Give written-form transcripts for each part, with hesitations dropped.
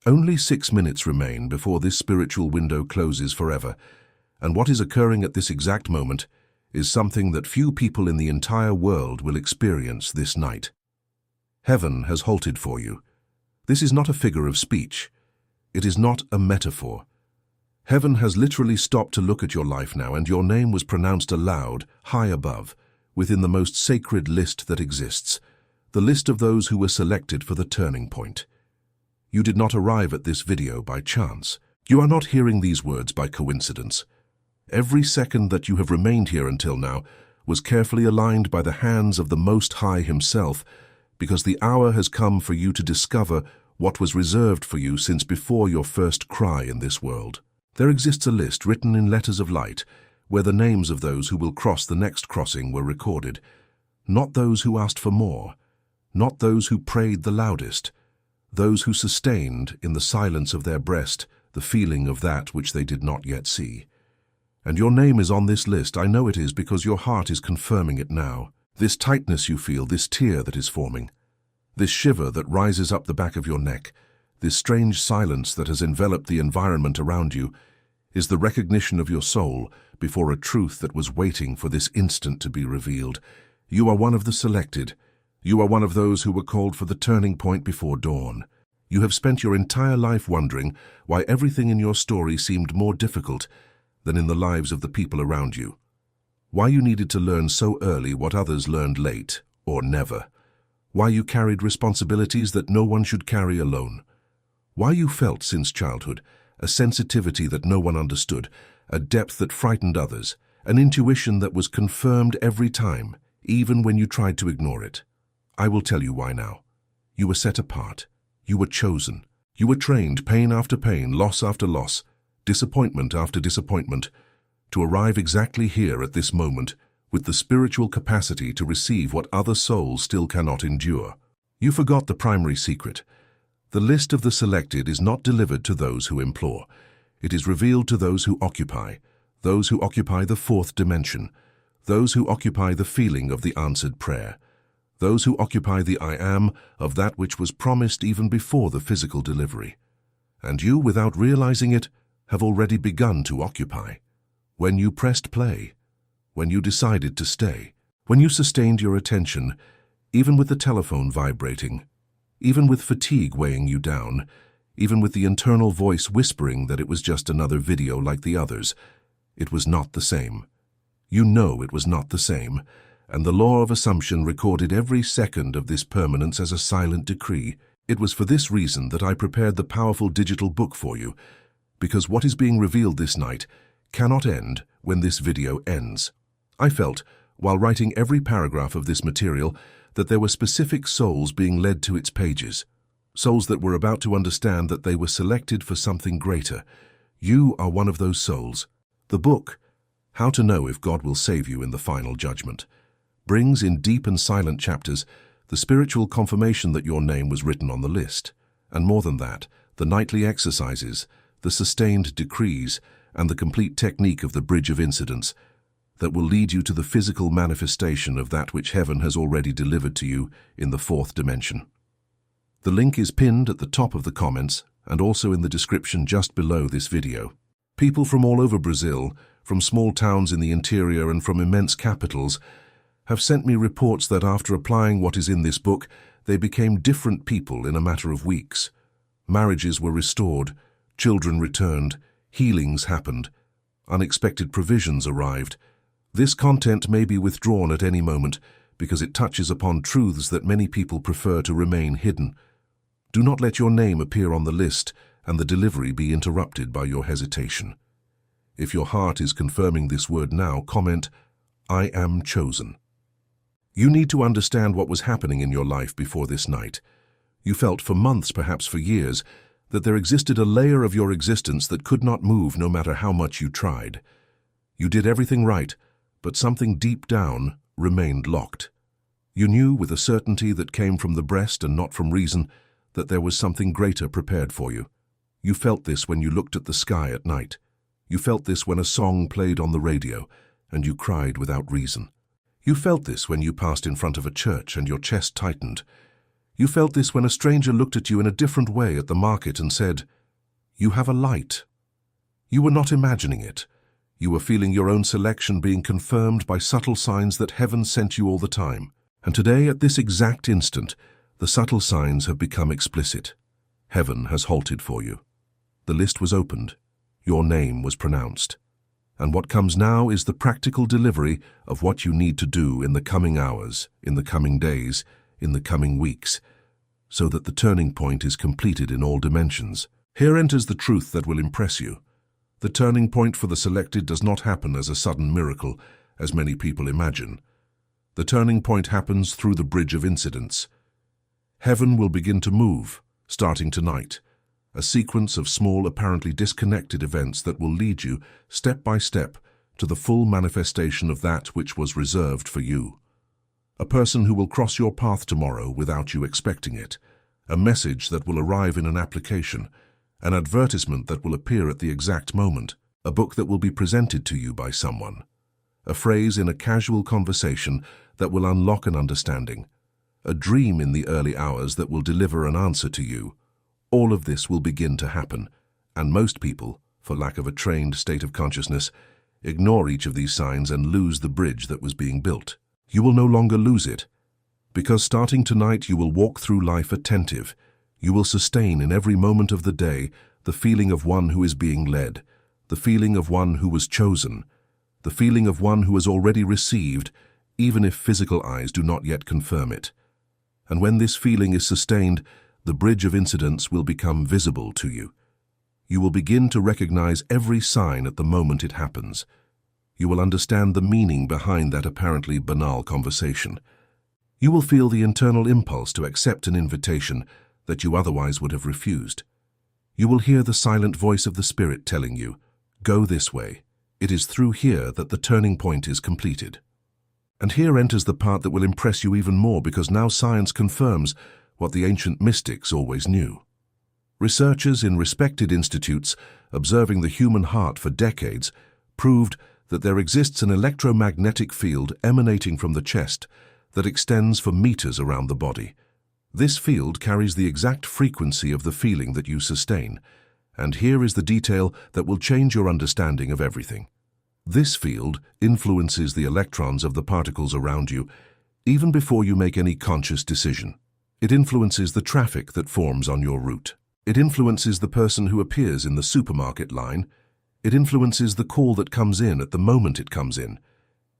Only 6 minutes remain before this spiritual window closes forever, and what is occurring at this exact moment is something that few people in the entire world will experience this night. Heaven has halted for you. This is not a figure of speech. It is not a metaphor. Heaven has literally stopped to look at your life now, and your name was pronounced aloud, high above, within the most sacred list that exists, the list of those who were selected for the turning point. You did not arrive at this video by chance. You are not hearing these words by coincidence. Every second that you have remained here until now was carefully aligned by the hands of the Most High Himself, because the hour has come for you to discover what was reserved for you since before your first cry in this world. There exists a list written in letters of light where the names of those who will cross the next crossing were recorded, not those who asked for more, not those who prayed the loudest, those who sustained in the silence of their breast the feeling of that which they did not yet see. And your name is on this list. I know it is because your heart is confirming it now. This tightness you feel, this tear that is forming, this shiver that rises up the back of your neck, this strange silence that has enveloped the environment around you, is the recognition of your soul before a truth that was waiting for this instant to be revealed. You are one of the selected. You are one of those who were called for the turning point before dawn. You have spent your entire life wondering why everything in your story seemed more difficult than in the lives of the people around you. Why you needed to learn so early what others learned late or never. Why you carried responsibilities that no one should carry alone. Why you felt since childhood a sensitivity that no one understood, a depth that frightened others, an intuition that was confirmed every time, even when you tried to ignore it. I will tell you why now. You were set apart. You were chosen. You were trained, pain after pain, loss after loss, disappointment after disappointment, to arrive exactly here at this moment with the spiritual capacity to receive what other souls still cannot endure. You forgot the primary secret. The list of the selected is not delivered to those who implore. It is revealed to those who occupy the fourth dimension, those who occupy the feeling of the answered prayer, those who occupy the I am of that which was promised even before the physical delivery. And you, without realizing it, have already begun to occupy. When you pressed play, when you decided to stay, when you sustained your attention, even with the telephone vibrating, even with fatigue weighing you down, even with the internal voice whispering that it was just another video like the others, it was not the same. You know it was not the same, and the law of assumption recorded every second of this permanence as a silent decree. It was for this reason that I prepared the powerful digital book for you, because what is being revealed this night cannot end when this video ends. I felt, while writing every paragraph of this material, that there were specific souls being led to its pages, souls that were about to understand that they were selected for something greater. You are one of those souls. The book, How to Know If God Will Save You in the Final Judgment, brings in deep and silent chapters the spiritual confirmation that your name was written on the list, and more than that, the nightly exercises, the sustained decrees, and the complete technique of the bridge of incidents that will lead you to the physical manifestation of that which heaven has already delivered to you in the fourth dimension. The link is pinned at the top of the comments and also in the description just below this video. People from all over Brazil, from small towns in the interior and from immense capitals, have sent me reports that after applying what is in this book, they became different people in a matter of weeks. Marriages were restored, children returned, healings happened, unexpected provisions arrived. This content may be withdrawn at any moment because it touches upon truths that many people prefer to remain hidden. Do not let your name appear on the list and the delivery be interrupted by your hesitation. If your heart is confirming this word now, comment, I am chosen. You need to understand what was happening in your life before this night. You felt for months, perhaps for years, that there existed a layer of your existence that could not move no matter how much you tried. You did everything right, but something deep down remained locked. You knew with a certainty that came from the breast and not from reason that there was something greater prepared for you. You felt this when you looked at the sky at night. You felt this when a song played on the radio and you cried without reason. You felt this when you passed in front of a church and your chest tightened. You felt this when a stranger looked at you in a different way at the market and said, "You have a light." You were not imagining it. You were feeling your own selection being confirmed by subtle signs that heaven sent you all the time. And today, at this exact instant, the subtle signs have become explicit. Heaven has halted for you. The list was opened. Your name was pronounced. And what comes now is the practical delivery of what you need to do in the coming hours, in the coming days, in the coming weeks, so that the turning point is completed in all dimensions. Here enters the truth that will impress you. The turning point for the selected does not happen as a sudden miracle, as many people imagine. The turning point happens through the bridge of incidents. Heaven will begin to move, starting tonight, a sequence of small, apparently disconnected events that will lead you, step by step, to the full manifestation of that which was reserved for you. A person who will cross your path tomorrow without you expecting it, a message that will arrive in an application, an advertisement that will appear at the exact moment, a book that will be presented to you by someone, a phrase in a casual conversation that will unlock an understanding, a dream in the early hours that will deliver an answer to you. All of this will begin to happen, and most people, for lack of a trained state of consciousness, ignore each of these signs and lose the bridge that was being built. You will no longer lose it, because starting tonight you will walk through life attentive. You will sustain in every moment of the day the feeling of one who is being led, the feeling of one who was chosen, the feeling of one who has already received, even if physical eyes do not yet confirm it. And when this feeling is sustained, the bridge of incidents will become visible to you. You will begin to recognize every sign at the moment it happens. You will understand the meaning behind that apparently banal conversation. You will feel the internal impulse to accept an invitation that you otherwise would have refused. You will hear the silent voice of the Spirit telling you, "Go this way. It is through here that the turning point is completed." And here enters the part that will impress you even more, because now science confirms what the ancient mystics always knew. Researchers in respected institutes observing the human heart for decades proved that there exists an electromagnetic field emanating from the chest that extends for meters around the body. This field carries the exact frequency of the feeling that you sustain, and here is the detail that will change your understanding of everything. This field influences the electrons of the particles around you even before you make any conscious decision. It influences the traffic that forms on your route. It influences the person who appears in the supermarket line. It influences the call that comes in at the moment it comes in.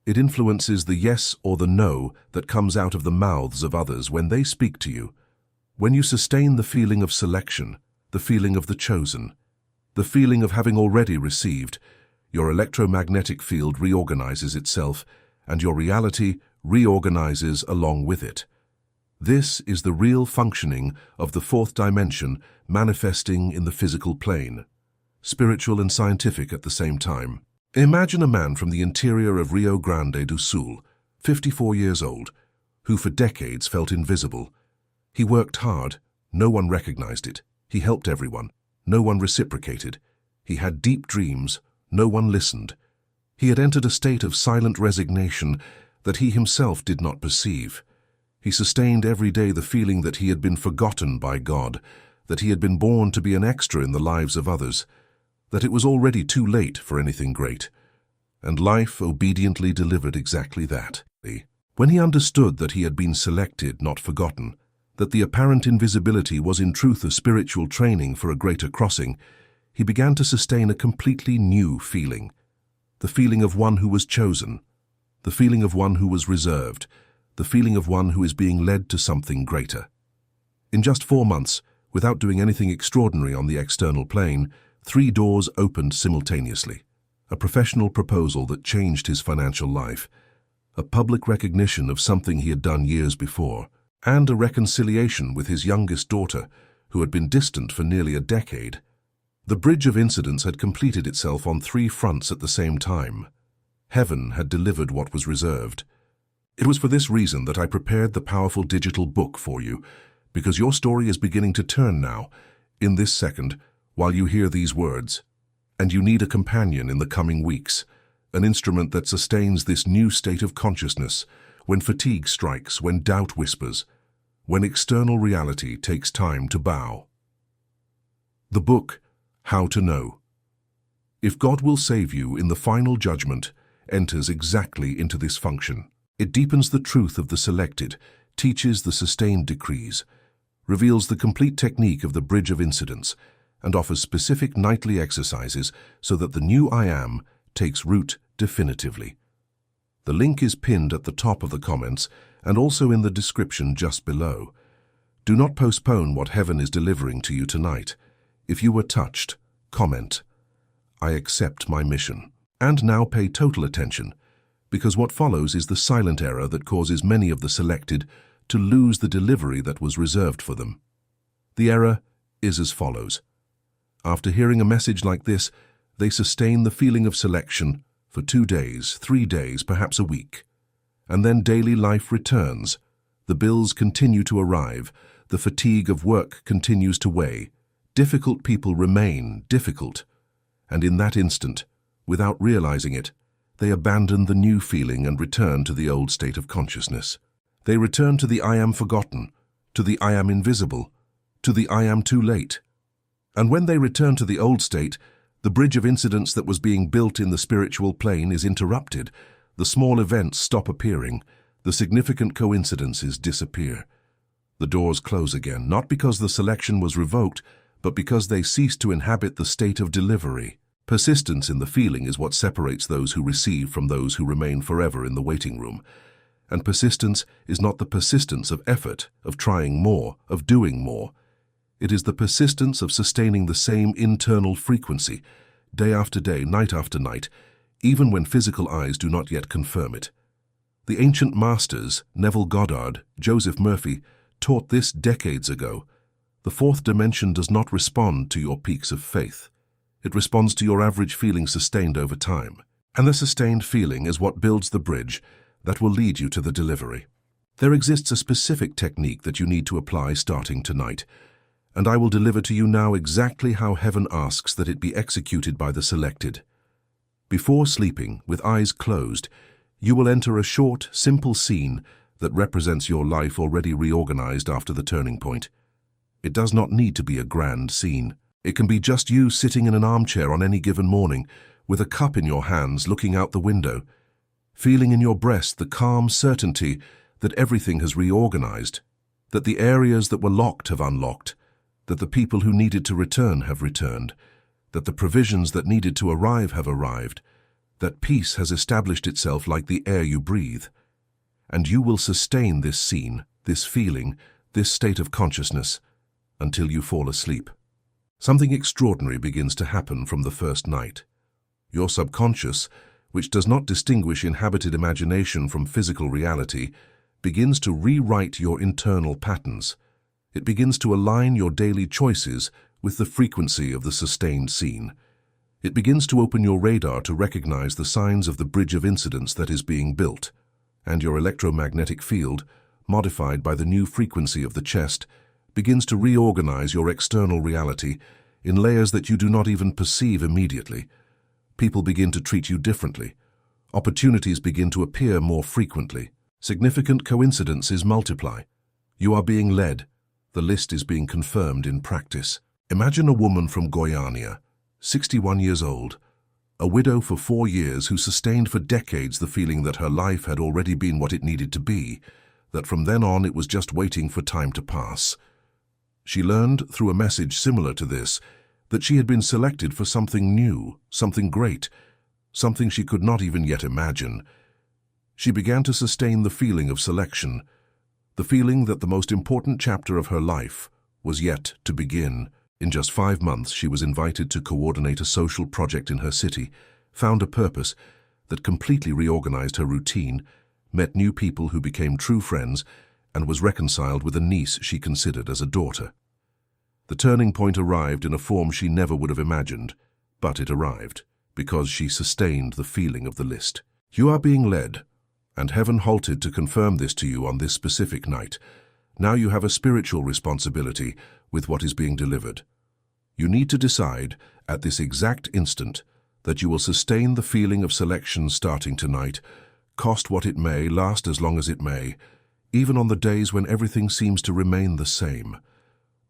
It influences the yes or the no that comes out of the mouths of others when they speak to you. When you sustain the feeling of selection, the feeling of the chosen, the feeling of having already received, your electromagnetic field reorganizes itself, and your reality reorganizes along with it. This is the real functioning of the fourth dimension manifesting in the physical plane, spiritual and scientific at the same time. Imagine a man from the interior of Rio Grande do Sul, 54 years old, who for decades felt invisible. He worked hard, no one recognized it. He helped everyone, no one reciprocated. He had deep dreams, no one listened. He had entered a state of silent resignation that he himself did not perceive. He sustained every day the feeling that he had been forgotten by God, that he had been born to be an extra in the lives of others, that it was already too late for anything great. And life obediently delivered exactly that. When he understood that he had been selected, not forgotten, that the apparent invisibility was in truth a spiritual training for a greater crossing, he began to sustain a completely new feeling, the feeling of one who was chosen, the feeling of one who was reserved, the feeling of one who is being led to something greater. In just 4 months, without doing anything extraordinary on the external plane, 3 doors opened simultaneously. A professional proposal that changed his financial life, a public recognition of something he had done years before, and a reconciliation with his youngest daughter, who had been distant for nearly a decade. The bridge of incidents had completed itself on 3 fronts at the same time. Heaven had delivered what was reserved. It was for this reason that I prepared the powerful digital book for you, because your story is beginning to turn now, in this second, while you hear these words. And you need a companion in the coming weeks, an instrument that sustains this new state of consciousness, when fatigue strikes, when doubt whispers, when external reality takes time to bow. The book, How to Know. If God will save you in the final judgment, enters exactly into this function. It deepens the truth of the selected, teaches the sustained decrees, reveals the complete technique of the bridge of incidence, and offers specific nightly exercises so that the new I Am takes root definitively. The link is pinned at the top of the comments and also in the description just below. Do not postpone what heaven is delivering to you tonight. If you were touched, comment, "I accept my mission." And now pay total attention, because what follows is the silent error that causes many of the selected to lose the delivery that was reserved for them. The error is as follows. After hearing a message like this, they sustain the feeling of selection for 2 days, 3 days, perhaps a week. And then daily life returns. The bills continue to arrive. The fatigue of work continues to weigh. Difficult people remain difficult. And in that instant, without realizing it, they abandon the new feeling and return to the old state of consciousness. They return to the I am forgotten, to the I am invisible, to the I am too late. And when they return to the old state, the bridge of incidence that was being built in the spiritual plane is interrupted. The small events stop appearing. The significant coincidences disappear. The doors close again, not because the selection was revoked, but because they cease to inhabit the state of delivery. Persistence in the feeling is what separates those who receive from those who remain forever in the waiting room. And persistence is not the persistence of effort, of trying more, of doing more. It is the persistence of sustaining the same internal frequency, day after day, night after night, even when physical eyes do not yet confirm it. The ancient masters, Neville Goddard, Joseph Murphy, taught this decades ago. The fourth dimension does not respond to your peaks of faith. It responds to your average feeling sustained over time. And the sustained feeling is what builds the bridge that will lead you to the delivery. There exists a specific technique that you need to apply starting tonight, and I will deliver to you now exactly how heaven asks that it be executed by the selected. Before sleeping, with eyes closed, you will enter a short, simple scene that represents your life already reorganized after the turning point. It does not need to be a grand scene. It can be just you sitting in an armchair on any given morning, with a cup in your hands looking out the window, feeling in your breast the calm certainty that everything has reorganized, that the areas that were locked have unlocked, that the people who needed to return have returned, that the provisions that needed to arrive have arrived, that peace has established itself like the air you breathe. And you will sustain this scene, this feeling, this state of consciousness, until you fall asleep. Something extraordinary begins to happen from the first night. Your subconscious, which does not distinguish inhabited imagination from physical reality, begins to rewrite your internal patterns. It begins to align your daily choices with the frequency of the sustained scene. It begins to open your radar to recognize the signs of the bridge of incidence that is being built, and your electromagnetic field, modified by the new frequency of the chest, begins to reorganize your external reality in layers that you do not even perceive immediately. People begin to treat you differently. Opportunities begin to appear more frequently. Significant coincidences multiply. You are being led. The list is being confirmed in practice. Imagine a woman from Goiânia, 61 years old, a widow for 4 years who sustained for decades the feeling that her life had already been what it needed to be, that from then on it was just waiting for time to pass. She learned through a message similar to this that she had been selected for something new, something great, something she could not even yet imagine. She began to sustain the feeling of selection, the feeling that the most important chapter of her life was yet to begin. In just 5 months, she was invited to coordinate a social project in her city, found a purpose that completely reorganized her routine, met new people who became true friends, and was reconciled with a niece she considered as a daughter. The turning point arrived in a form she never would have imagined, but it arrived because she sustained the feeling of the list. You are being led, and heaven halted to confirm this to you on this specific night. Now you have a spiritual responsibility with what is being delivered. You need to decide at this exact instant that you will sustain the feeling of selection starting tonight, cost what it may, last as long as it may, even on the days when everything seems to remain the same.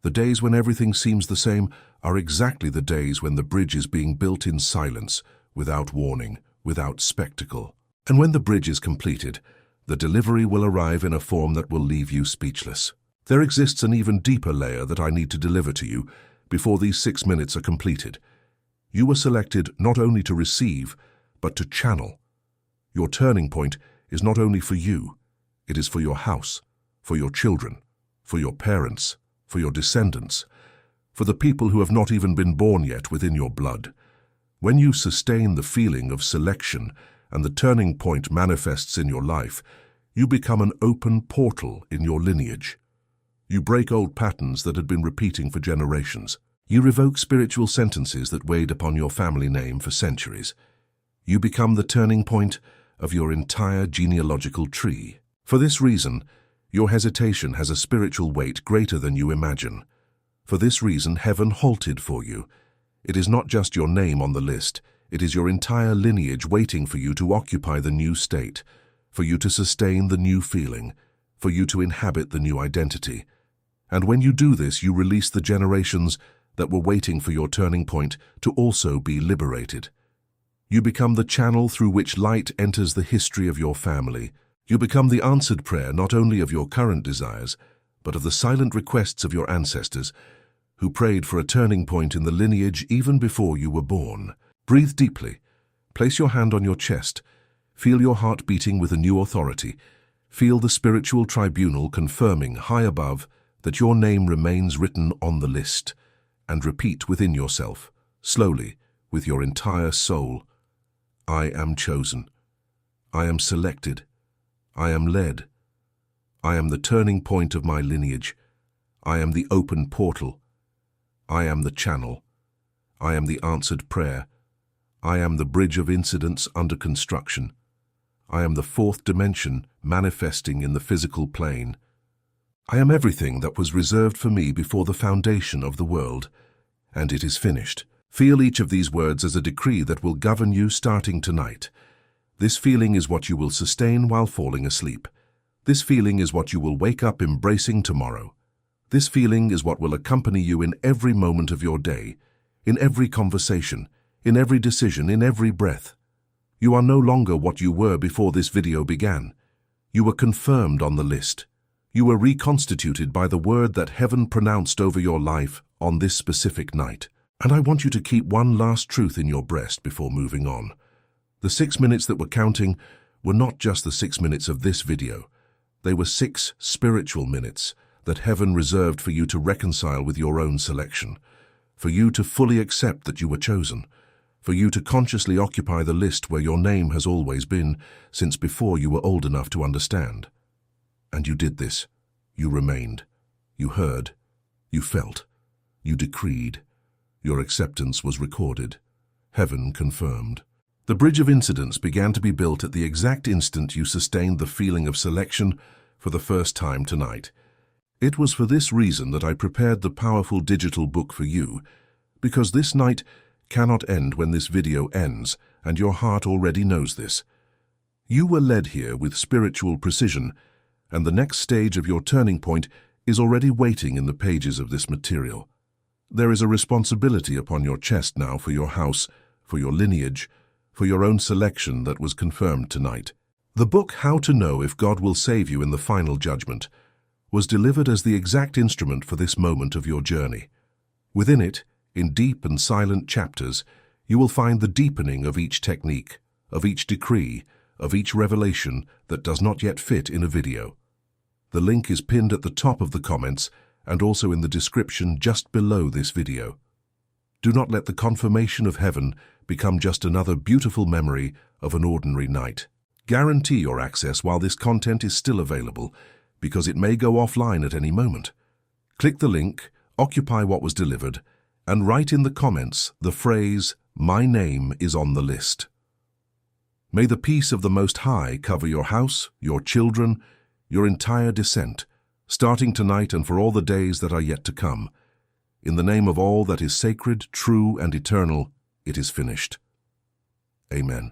The days when everything seems the same are exactly the days when the bridge is being built in silence, without warning, without spectacle. And when the bridge is completed, the delivery will arrive in a form that will leave you speechless. There exists an even deeper layer that I need to deliver to you before these 6 minutes are completed. You were selected not only to receive, but to channel. Your turning point is not only for you, it is for your house, for your children, for your parents, for your descendants, for the people who have not even been born yet within your blood. When you sustain the feeling of selection and the turning point manifests in your life, you become an open portal in your lineage. You break old patterns that had been repeating for generations. You revoke spiritual sentences that weighed upon your family name for centuries. You become the turning point of your entire genealogical tree. For this reason, your hesitation has a spiritual weight greater than you imagine. For this reason, heaven halted for you. It is not just your name on the list, it is your entire lineage waiting for you to occupy the new state, for you to sustain the new feeling, for you to inhabit the new identity. And when you do this, you release the generations that were waiting for your turning point to also be liberated. You become the channel through which light enters the history of your family. You become the answered prayer not only of your current desires, but of the silent requests of your ancestors, who prayed for a turning point in the lineage even before you were born. Breathe deeply. Place your hand on your chest. Feel your heart beating with a new authority. Feel the spiritual tribunal confirming high above that your name remains written on the list. And repeat within yourself, slowly, with your entire soul, I am chosen. I am selected. I am led. I am the turning point of my lineage. I am the open portal. I am the channel. I am the answered prayer. I am the bridge of incidents under construction. I am the fourth dimension manifesting in the physical plane. I am everything that was reserved for me before the foundation of the world, and it is finished. Feel each of these words as a decree that will govern you starting tonight. This feeling is what you will sustain while falling asleep. This feeling is what you will wake up embracing tomorrow. This feeling is what will accompany you in every moment of your day, in every conversation, in every decision, in every breath. You are no longer what you were before this video began. You were confirmed on the list. You were reconstituted by the word that heaven pronounced over your life on this specific night. And I want you to keep one last truth in your breast before moving on. The 6 minutes that were counting were not just the 6 minutes of this video. They were 6 spiritual minutes that heaven reserved for you to reconcile with your own selection, for you to fully accept that you were chosen, for you to consciously occupy the list where your name has always been since before you were old enough to understand. And you did this. You remained. You heard. You felt. You decreed. Your acceptance was recorded. Heaven confirmed. The bridge of incidents began to be built at the exact instant you sustained the feeling of selection for the first time tonight. It was for this reason that I prepared the powerful digital book for you, because this night cannot end when this video ends, and your heart already knows this. You were led here with spiritual precision, and the next stage of your turning point is already waiting in the pages of this material. There is a responsibility upon your chest now for your house, for your lineage, for your own selection that was confirmed tonight. The book How to Know If God Will Save You in the Final Judgment was delivered as the exact instrument for this moment of your journey. Within it, in deep and silent chapters, you will find the deepening of each technique, of each decree, of each revelation that does not yet fit in a video. The link is pinned at the top of the comments and also in the description just below this video. Do not let the confirmation of heaven become just another beautiful memory of an ordinary night. Guarantee your access while this content is still available, because it may go offline at any moment. Click the link, occupy what was delivered, and write in the comments the phrase, "My name is on the list." May the peace of the Most High cover your house, your children, your entire descent, starting tonight and for all the days that are yet to come. In the name of all that is sacred, true, and eternal, it is finished. Amen.